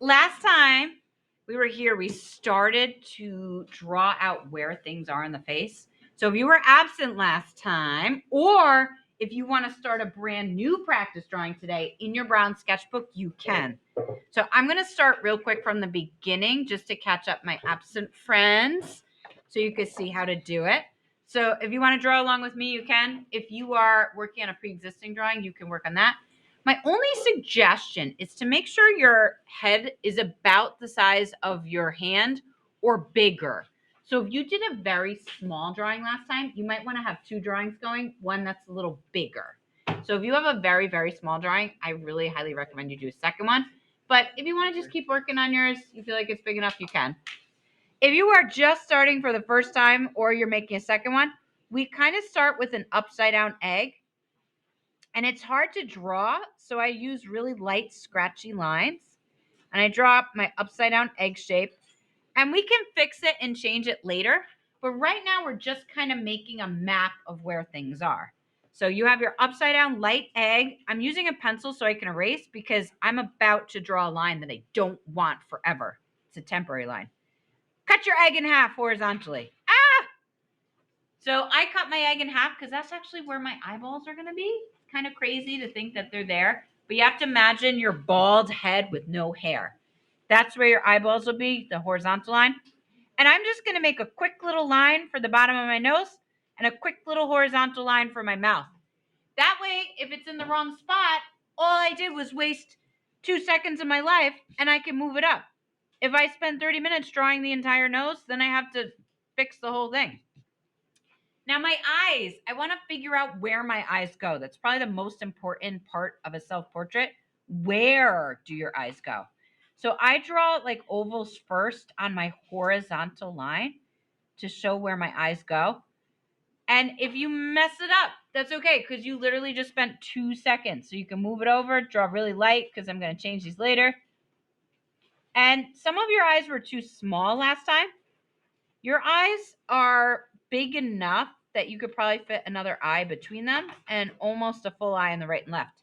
last time we were here, we started to draw out where things are in the face. So if you were absent last time, or if you want to start a brand new practice drawing today in your brown sketchbook, you can. So I'm going to start real quick from the beginning just to catch up my absent friends so you can see how to do it. So if you want to draw along with me, you can. If you are working on a pre-existing drawing, you can work on that. My only suggestion is to make sure your head is about the size of your hand or bigger. So if you did a very small drawing last time, you might want to have two drawings going, one that's a little bigger. So if you have a very, very small drawing, I really highly recommend you do a second one. But if you want to just keep working on yours, you feel like it's big enough, you can. If you are just starting for the first time or you're making a second one, we kind of start with an upside down egg. And it's hard to draw, so I use really light, scratchy lines. And I draw my upside down egg shape. And we can fix it and change it later. But right now, we're just kind of making a map of where things are. So you have your upside down light egg. I'm using a pencil so I can erase because I'm about to draw a line that I don't want forever. It's a temporary line. Cut your egg in half horizontally. Ah! So I cut my egg in half because that's actually where my eyeballs are going to be. It's kind of crazy to think that they're there. But you have to imagine your bald head with no hair. That's where your eyeballs will be, the horizontal line. And I'm just going to make a quick little line for the bottom of my nose and a quick little horizontal line for my mouth. That way, if it's in the wrong spot, all I did was waste 2 seconds of my life and I can move it up. If I spend 30 minutes drawing the entire nose, then I have to fix the whole thing. Now, my eyes, I want to figure out where my eyes go. That's probably the most important part of a self-portrait. Where do your eyes go? So I draw like ovals first on my horizontal line to show where my eyes go. And if you mess it up, that's okay because you literally just spent 2 seconds. So you can move it over, draw really light because I'm going to change these later. And some of your eyes were too small last time. Your eyes are big enough that you could probably fit another eye between them and almost a full eye on the right and left.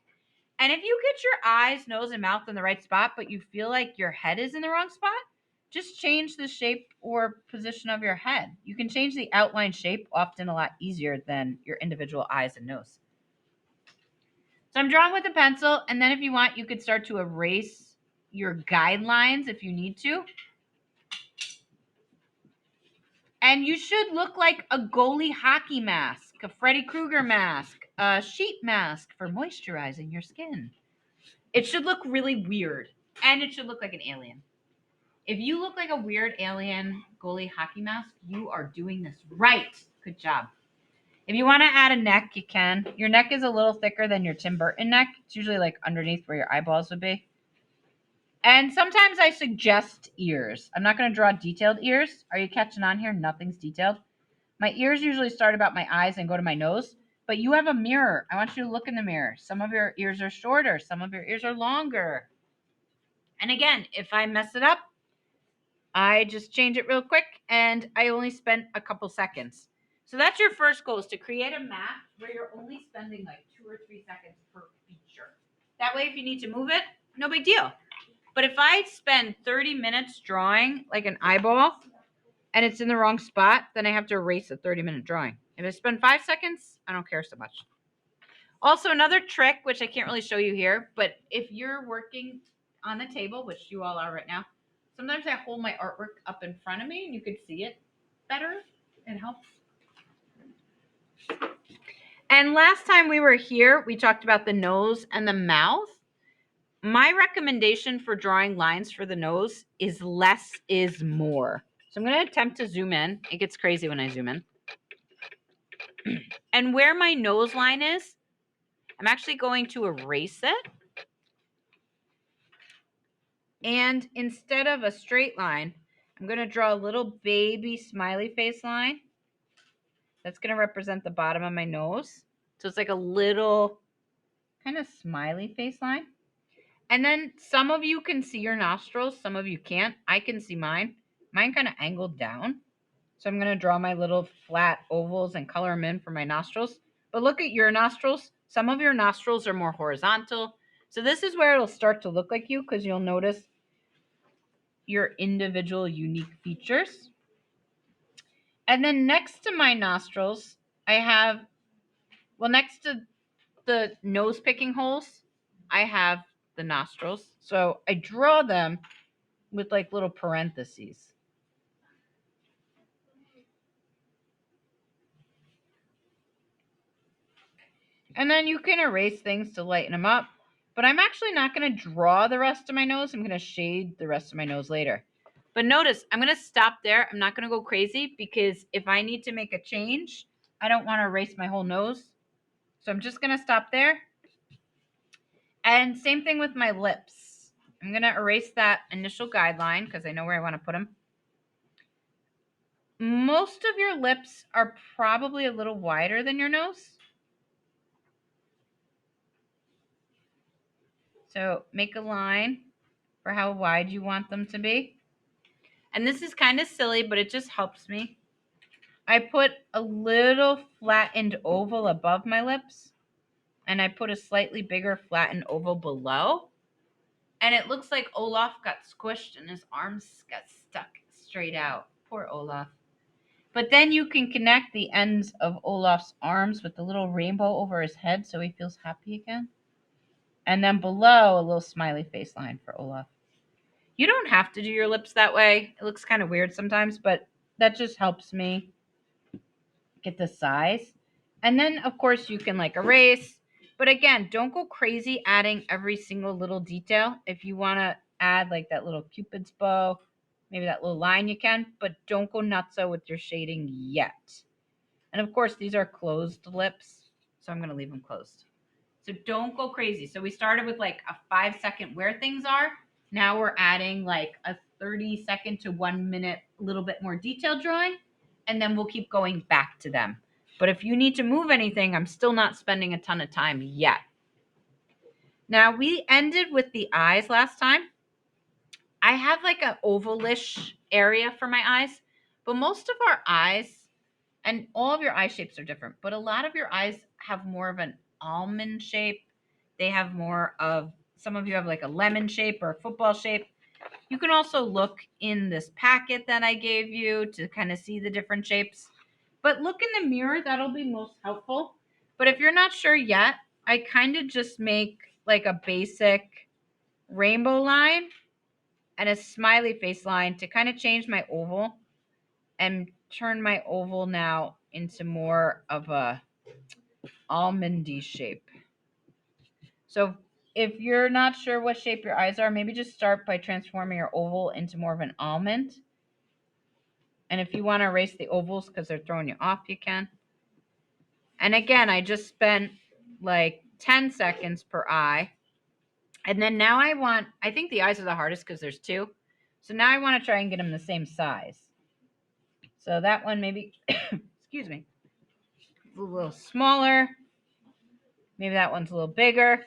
And if you get your eyes, nose, and mouth in the right spot, but you feel like your head is in the wrong spot, just change the shape or position of your head. You can change the outline shape often a lot easier than your individual eyes and nose. So I'm drawing with a pencil, and then if you want, you could start to erase your guidelines if you need to. And you should look like a goalie hockey mask, a Freddy Krueger mask, a sheet mask for moisturizing your skin. It should look really weird, and it should look like an alien. If you look like a weird alien goalie hockey mask, you are doing this right. Good job. If you want to add a neck, you can. Your neck is a little thicker than your Tim Burton neck. It's usually like underneath where your eyeballs would be. And sometimes I suggest ears. I'm not going to draw detailed ears. Are you catching on here? Nothing's detailed. My ears usually start about my eyes and go to my nose, but you have a mirror. I want you to look in the mirror. Some of your ears are shorter, some of your ears are longer. And again, if I mess it up, I just change it real quick and I only spent a couple seconds. So that's your first goal, is to create a map where you're only spending like 2 or 3 seconds per feature. That way, if you need to move it, no big deal. But if I spend 30 minutes drawing like an eyeball and it's in the wrong spot, then I have to erase a 30-minute drawing. If I spend 5 seconds, I don't care so much. Also, another trick, which I can't really show you here, but if you're working on the table, which you all are right now, sometimes I hold my artwork up in front of me and you can see it better. It helps. And last time we were here, we talked about the nose and the mouth. My recommendation for drawing lines for the nose is less is more. So I'm going to attempt to zoom in. It gets crazy when I zoom in. And where my nose line is, I'm actually going to erase it. And instead of a straight line, I'm going to draw a little baby smiley face line. That's going to represent the bottom of my nose. So it's like a little kind of smiley face line. And then some of you can see your nostrils. Some of you can't. I can see mine. Mine kind of angled down. So I'm going to draw my little flat ovals and color them in for my nostrils. But look at your nostrils. Some of your nostrils are more horizontal. So this is where it'll start to look like you because you'll notice your individual unique features. And then next to my nostrils, I have, well, next to the nose picking holes, I have the nostrils. So I draw them with like little parentheses. And then you can erase things to lighten them up. But I'm actually not going to draw the rest of my nose. I'm going to shade the rest of my nose later. But notice, I'm going to stop there. I'm not going to go crazy because if I need to make a change, I don't want to erase my whole nose. So I'm just going to stop there. And same thing with my lips. I'm going to erase that initial guideline because I know where I want to put them. Most of your lips are probably a little wider than your nose. So make a line for how wide you want them to be. And this is kind of silly, but it just helps me. I put a little flattened oval above my lips, and I put a slightly bigger flattened oval below. And it looks like Olaf got squished and his arms got stuck straight out. Poor Olaf. But then you can connect the ends of Olaf's arms with the little rainbow over his head so he feels happy again. And then below, a little smiley face line for Olaf. You don't have to do your lips that way. It looks kind of weird sometimes, but that just helps me get the size. And then, of course, you can like erase. But again, don't go crazy adding every single little detail. If you want to add like that little Cupid's bow, maybe that little line you can, but don't go nutso with your shading yet. And of course, these are closed lips, so I'm going to leave them closed. So don't go crazy. So we started with like a 5-second where things are. Now we're adding like a 30-second to 1 minute, a little bit more detailed drawing, and then we'll keep going back to them. But if you need to move anything, I'm still not spending a ton of time yet. Now we ended with the eyes last time. I have like an ovalish area for my eyes, but most of our eyes, and all of your eye shapes are different, but a lot of your eyes have more of an almond shape. They have more of, some of you have like a lemon shape or a football shape. You can also look in this packet that I gave you to kind of see the different shapes. But look in the mirror, that'll be most helpful. But if you're not sure yet, I kind of just make like a basic rainbow line and a smiley face line to kind of change my oval and turn my oval now into more of a almondy shape. So if you're not sure what shape your eyes are, maybe just start by transforming your oval into more of an almond. And if you want to erase the ovals because they're throwing you off, you can. And again, I just spent like 10 seconds per eye. And then now I think the eyes are the hardest because there's two. So now I want to try and get them the same size. So that one maybe, excuse me, a little smaller. Maybe that one's a little bigger.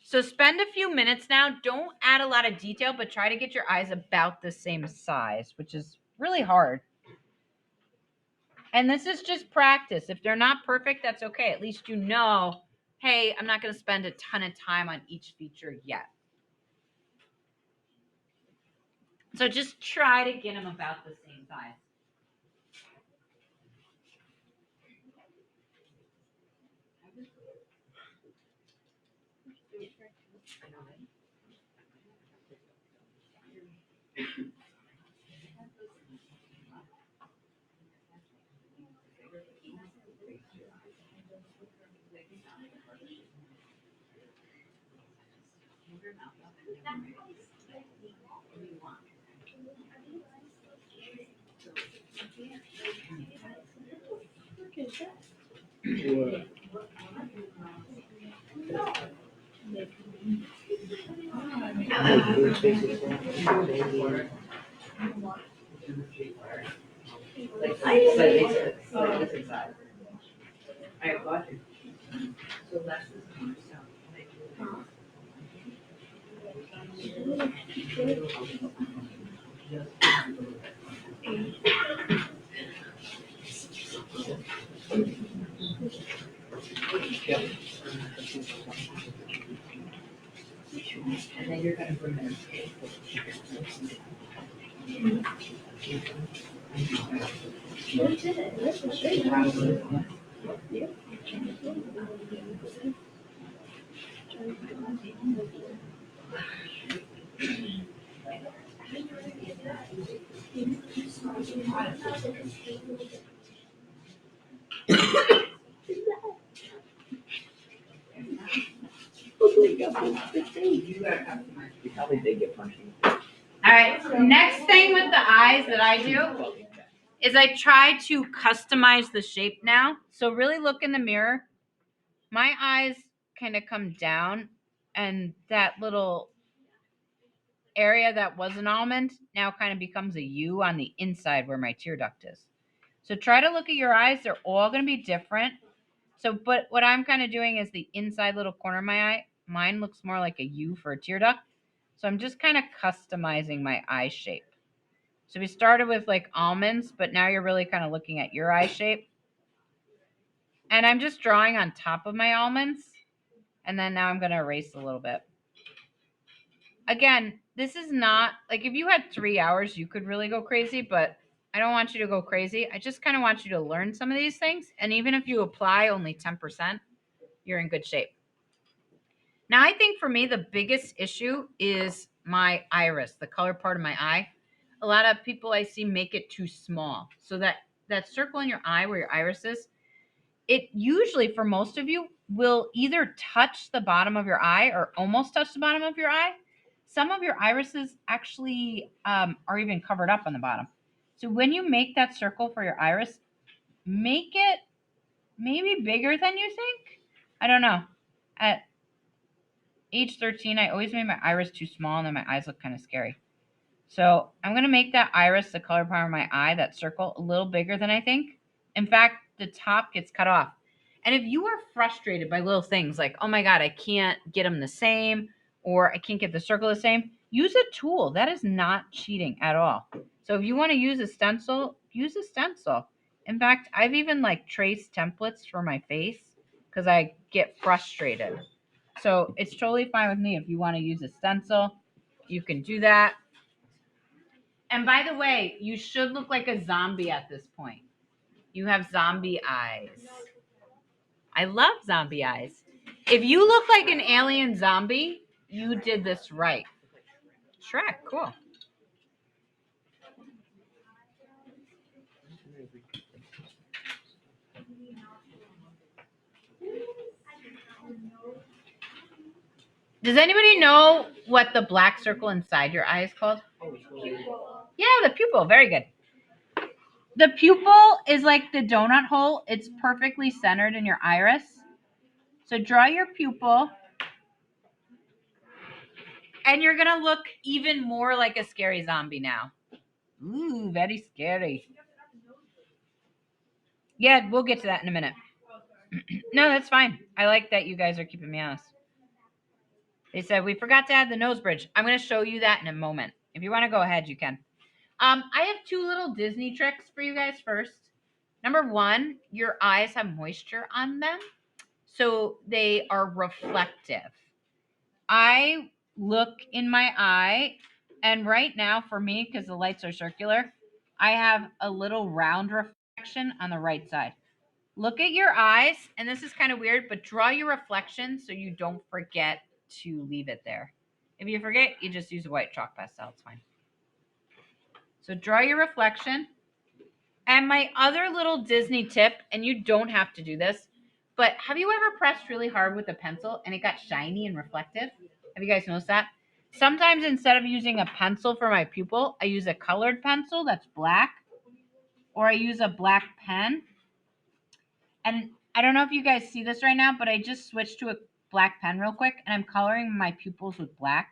So spend a few minutes now. Don't add a lot of detail, but try to get your eyes about the same size, which is really hard. And this is just practice. If they're not perfect, that's okay. At least you know, hey, I'm not going to spend a ton of time on each feature yet. So just try to get them about the same size. And then you're going to bring them. You probably did get punched. All right. Next thing with the eyes that I do is I try to customize the shape now. So really look in the mirror. My eyes kind of come down, and that little area that was an almond now kind of becomes a U on the inside where my tear duct is. So try to look at your eyes. They're all going to be different. So, but what I'm kind of doing is the inside little corner of my eye. Mine looks more like a U for a tear duct. So I'm just kind of customizing my eye shape. So we started with like almonds, but now you're really kind of looking at your eye shape. And I'm just drawing on top of my almonds. And then now I'm going to erase a little bit. Again, this is not like if you had 3 hours, you could really go crazy, but I don't want you to go crazy. I just kind of want you to learn some of these things. And even if you apply only 10%, you're in good shape. Now, I think for me, the biggest issue is my iris, the color part of my eye. A lot of people I see make it too small. So that circle in your eye where your iris is, it usually for most of you will either touch the bottom of your eye or almost touch the bottom of your eye. Some of your irises actually are even covered up on the bottom. So when you make that circle for your iris, make it maybe bigger than you think. I don't know. At age 13, I always made my iris too small and then my eyes look kind of scary. So I'm going to make that iris, the color part of my eye, that circle, a little bigger than I think. In fact, the top gets cut off. And if you are frustrated by little things like, oh my God, I can't get them the same, or I can't get the circle the same, use a tool. That is not cheating at all. So if you want to use a stencil, use a stencil. In fact, I've even like traced templates for my face because I get frustrated. So it's totally fine with me. If you want to use a stencil, you can do that. And by the way, you should look like a zombie at this point. You have zombie eyes. I love zombie eyes. If you look like an alien zombie, you did this right. Shrek, cool. Does anybody know what the black circle inside your eye is called? Yeah, the pupil. Very good. The pupil is like the donut hole. It's perfectly centered in your iris. So draw your pupil. And you're going to look even more like a scary zombie now. Ooh, very scary. Yeah, we'll get to that in a minute. No, that's fine. I like that you guys are keeping me honest. They said we forgot to add the nose bridge. I'm going to show you that in a moment. If you want to go ahead, you can. I have two little Disney tricks for you guys first. Number one, your eyes have moisture on them, so they are reflective. I look in my eye, and right now for me, because the lights are circular, I have a little round reflection on the right side. Look at your eyes, and this is kind of weird, but draw your reflection so you don't forget to leave it there. If you forget, you just use a white chalk pastel. It's fine. So draw your reflection. And my other little Disney tip, and you don't have to do this, but have you ever pressed really hard with a pencil and it got shiny and reflective? Have you guys noticed that? Sometimes instead of using a pencil for my pupil, I use a colored pencil that's black, or I use a black pen. And I don't know if you guys see this right now, but I just switched to a black pen real quick, and I'm coloring my pupils with black.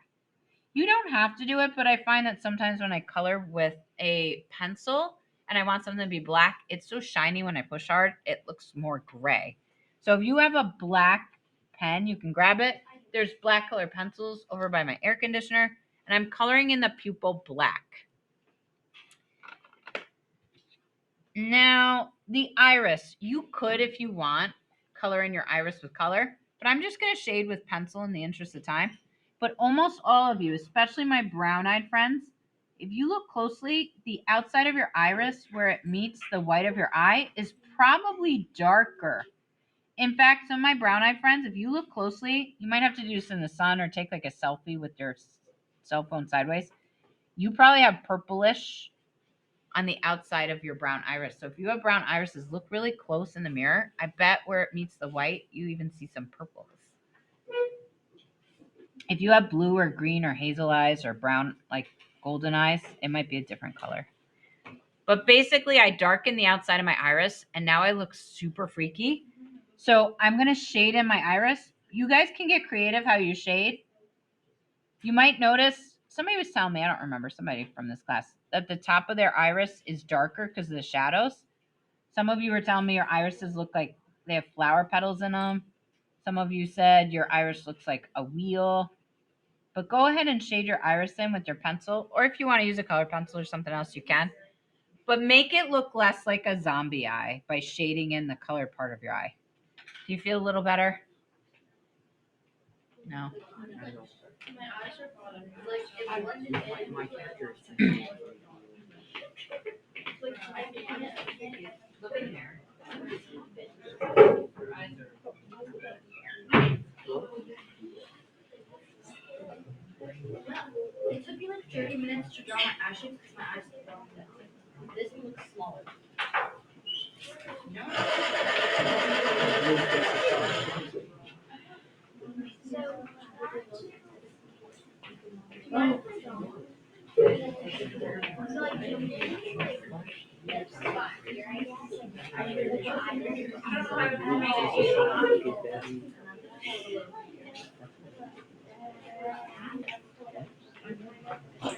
You don't have to do it, but I find that sometimes when I color with a pencil and I want something to be black, it's so shiny when I push hard, it looks more gray. So if you have a black pen, you can grab it. There's black color pencils over by my air conditioner, and I'm coloring in the pupil black. Now, the iris, you could, if you want, color in your iris with color, but I'm just going to shade with pencil in the interest of time. but almost all of you, especially my brown-eyed friends, if you look closely, the outside of your iris where it meets the white of your eye is probably darker. In fact, some of my brown-eyed friends, if you look closely, you might have to do this in the sun or take like a selfie with your cell phone sideways. You probably have purplish on the outside of your brown iris. So if you have brown irises, look really close in the mirror. I bet where it meets the white, you even see some purples. If you have blue or green or hazel eyes or brown, like golden eyes, it might be a different color. But basically, I darken the outside of my iris, and now I look super freaky. So I'm going to shade in my iris. You guys can get creative how you shade. You might notice, somebody was telling me, I don't remember, somebody from this class, that the top of their iris is darker because of the shadows. Some of you were telling me your irises look like they have flower petals in them. Some of you said your iris looks like a wheel. But go ahead and shade your iris in with your pencil, or if you want to use a color pencil or something else, you can. But make it look less like a zombie eye by shading in the colored part of your eye. Do you feel a little better? No. My eyes are bottom. Like, it blended in. My character is Like, I can't. Look in there. It took me like 30 minutes to draw my eye shape because my eyes look wrong. This one looks smaller.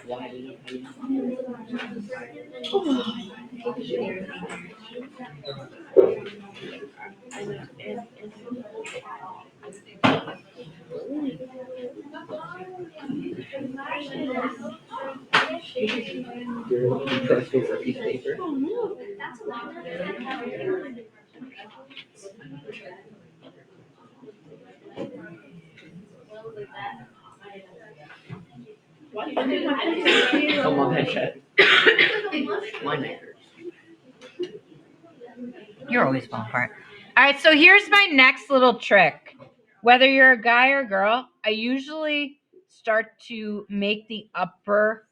Why do you trust me for a piece of paper? Come on, headshot. My neck hurts. You're always falling apart. All right, so here's my next little trick. Whether you're a guy or girl, I usually start to make the upper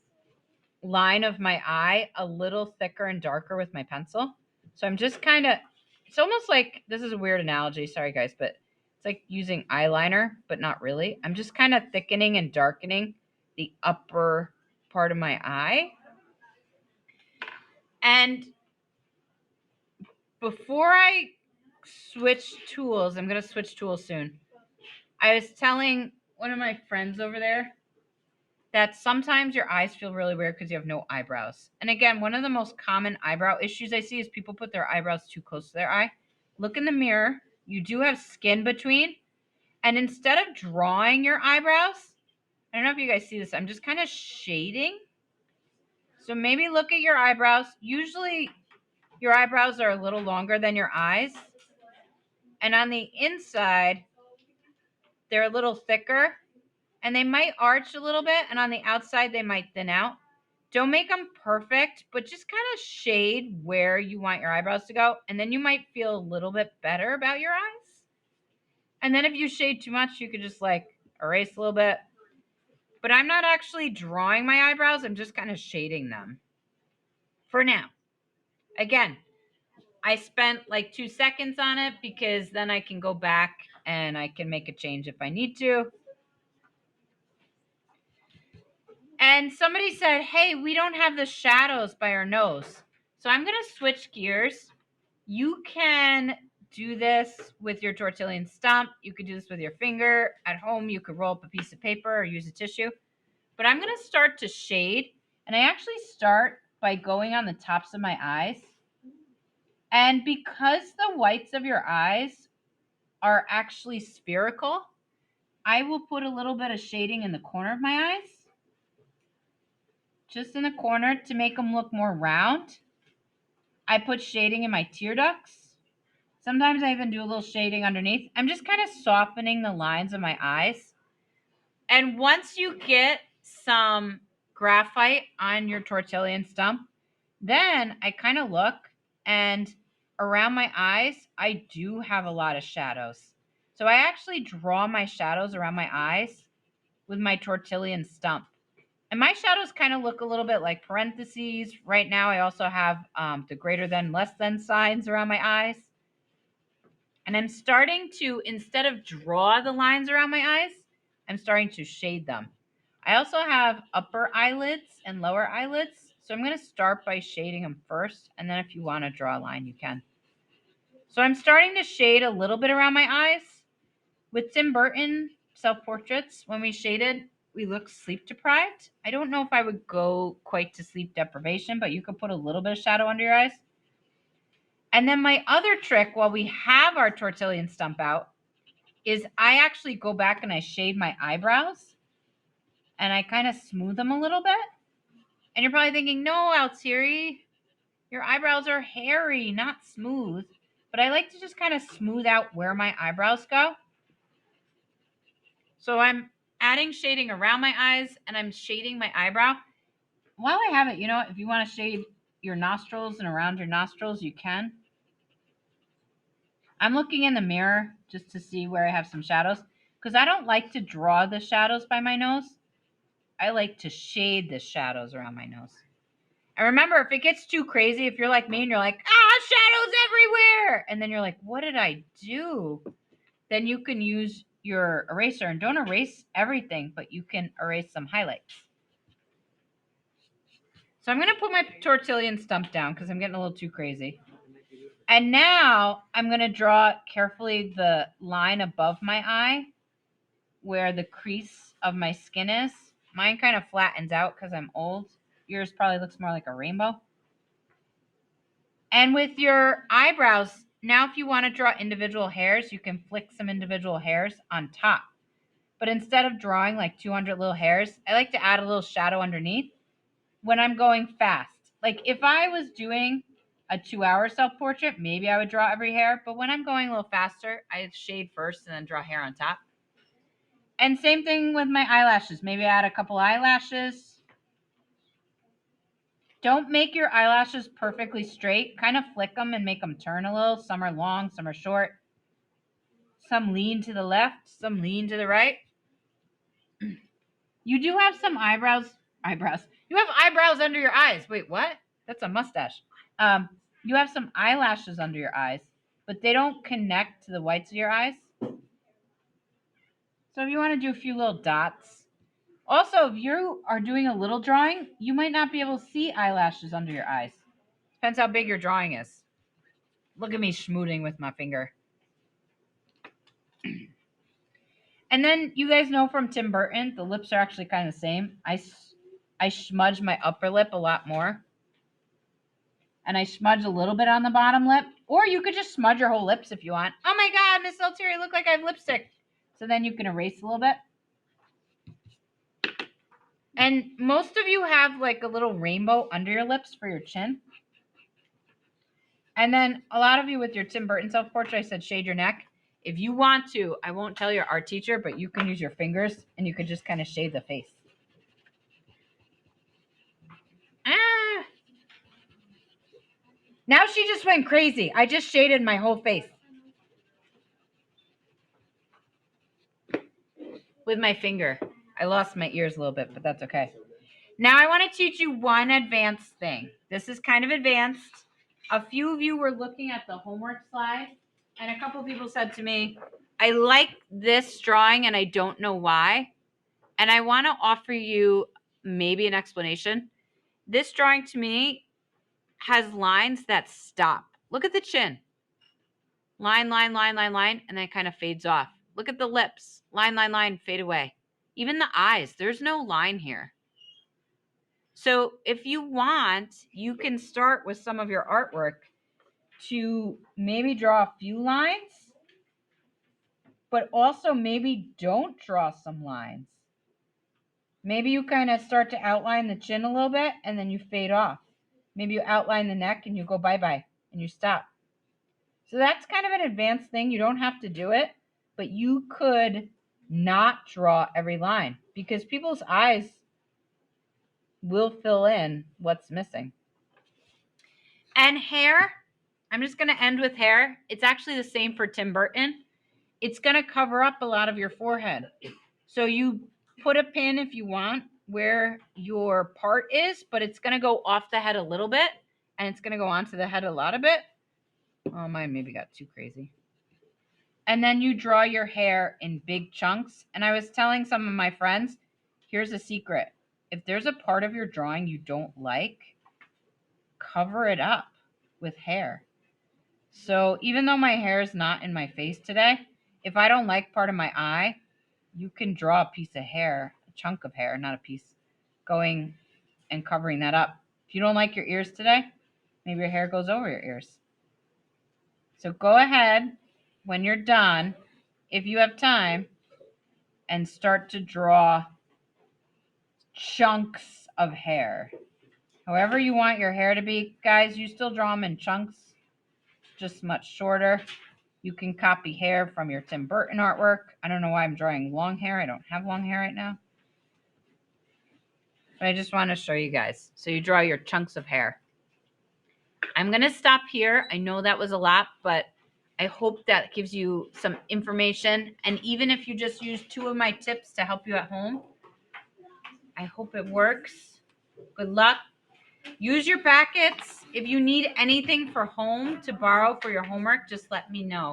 line of my eye a little thicker and darker with my pencil. So I'm just kind of, it's almost like, this is a weird analogy, sorry guys, but it's like using eyeliner, but not really. I'm just kind of thickening and darkening the upper part of my eye. And before I switch tools, I'm going to switch tools soon. I was telling one of my friends over there that sometimes your eyes feel really weird because you have no eyebrows. And again, one of the most common eyebrow issues I see is people put their eyebrows too close to their eye. Look in the mirror. You do have skin between. And instead of drawing your eyebrows, I don't know if you guys see this, I'm just kind of shading. So maybe look at your eyebrows. Usually your eyebrows are a little longer than your eyes. And on the inside, they're a little thicker. And they might arch a little bit, and on the outside they might thin out. Don't make them perfect, but just kind of shade where you want your eyebrows to go, and then you might feel a little bit better about your eyes. And then if you shade too much, you could just like erase a little bit. But I'm not actually drawing my eyebrows, I'm just kind of shading them for now. Again, I spent like 2 seconds on it because then I can go back and I can make a change if I need to. And somebody said, hey, we don't have the shadows by our nose. So I'm going to switch gears. You can do this with your tortillon stump. You could do this with your finger. At home, you could roll up a piece of paper or use a tissue. But I'm going to start to shade. And I actually start by going on the tops of my eyes. And because the whites of your eyes are actually spherical, I will put a little bit of shading in the corner of my eyes. Just in the corner to make them look more round. I put shading in my tear ducts. Sometimes I even do a little shading underneath. I'm just kind of softening the lines of my eyes. And once you get some graphite on your tortillon stump, then I kind of look, and around my eyes, I do have a lot of shadows. So I actually draw my shadows around my eyes with my tortillon stump. And my shadows kind of look a little bit like parentheses. Right now, I also have the greater than, less than signs around my eyes. And I'm starting to, instead of draw the lines around my eyes, I'm starting to shade them. I also have upper eyelids and lower eyelids. So I'm going to start by shading them first. And then if you want to draw a line, you can. So I'm starting to shade a little bit around my eyes. With Tim Burton self-portraits, when we shaded, we looked sleep deprived. I don't know if I would go quite to sleep deprivation, but you could put a little bit of shadow under your eyes. And then my other trick, while we have our tortillon stump out, is I actually go back and I shade my eyebrows and I kind of smooth them a little bit. And you're probably thinking, no, Altieri, your eyebrows are hairy, not smooth. But I like to just kind of smooth out where my eyebrows go. So I'm adding shading around my eyes and I'm shading my eyebrow. While I have it, if you want to shade your nostrils and around your nostrils, you can. I'm looking in the mirror just to see where I have some shadows because I don't like to draw the shadows by my nose. I like to shade the shadows around my nose. And remember, if it gets too crazy, if you're like me and you're like, shadows everywhere, and then you're like, what did I do? Then you can use your eraser, and don't erase everything, but you can erase some highlights. So I'm going to put my tortillon stump down because I'm getting a little too crazy. And now I'm going to draw carefully the line above my eye where the crease of my skin is. Mine kind of flattens out because I'm old. Yours probably looks more like a rainbow. And with your eyebrows, now if you want to draw individual hairs, you can flick some individual hairs on top. But instead of drawing like 200 little hairs, I like to add a little shadow underneath when I'm going fast. Like if I was doing a 2-hour self-portrait, maybe I would draw every hair. But when I'm going a little faster, I shade first and then draw hair on top. And same thing with my eyelashes. Maybe add a couple eyelashes. Don't make your eyelashes perfectly straight. Kind of flick them and make them turn a little. Some are long, some are short. Some lean to the left, some lean to the right. You do have some eyebrows. You have eyebrows under your eyes. Wait, what? That's a mustache. You have some eyelashes under your eyes, but they don't connect to the whites of your eyes. So if you want to do a few little dots. Also, if you are doing a little drawing, you might not be able to see eyelashes under your eyes. Depends how big your drawing is. Look at me schmooting with my finger. And then you guys know from Tim Burton, the lips are actually kind of the same. I smudge my upper lip a lot more. And I smudge a little bit on the bottom lip. Or you could just smudge your whole lips if you want. Oh my God, Miss Altieri, look like I have lipstick. So then you can erase a little bit. And most of you have like a little rainbow under your lips for your chin. And then a lot of you with your Tim Burton self-portrait, I said shade your neck. If you want to, I won't tell your art teacher, but you can use your fingers and you could just kind of shade the face. Now she just went crazy. I just shaded my whole face with my finger. I lost my ears a little bit, but that's okay. Now I want to teach you one advanced thing. This is kind of advanced. A few of you were looking at the homework slide, and a couple of people said to me, I like this drawing and I don't know why. And I want to offer you maybe an explanation. This drawing to me has lines that stop. Look at the chin. Line, line, line, line, line, and then it kind of fades off. Look at the lips. Line, line, line, fade away. Even the eyes, there's no line here. So if you want, you can start with some of your artwork to maybe draw a few lines, but also maybe don't draw some lines. Maybe you kind of start to outline the chin a little bit and then you fade off. Maybe you outline the neck and you go bye-bye and you stop. So that's kind of an advanced thing. You don't have to do it, but you could not draw every line, because people's eyes will fill in what's missing. And hair, I'm just going to end with hair. It's actually the same for Tim Burton. It's going to cover up a lot of your forehead. So you put a pin if you want where your part is, but it's going to go off the head a little bit and it's going to go onto the head a lot of bit. Oh, mine maybe got too crazy. And then you draw your hair in big chunks. And I was telling some of my friends, here's a secret. If there's a part of your drawing you don't like, cover it up with hair. So even though my hair is not in my face today, if I don't like part of my eye, you can draw a piece of hair, a chunk of hair, not a piece, going and covering that up. If you don't like your ears today, maybe your hair goes over your ears. So go ahead when you're done, if you have time, and start to draw chunks of hair. However you want your hair to be, guys, you still draw them in chunks, just much shorter. You can copy hair from your Tim Burton artwork. I don't know why I'm drawing long hair. I don't have long hair right now. But I just want to show you guys. So you draw your chunks of hair. I'm going to stop here. I know that was a lot, but I hope that gives you some information. And even if you just use 2 of my tips to help you at home, I hope it works. Good luck. Use your packets. If you need anything for home to borrow for your homework, just let me know.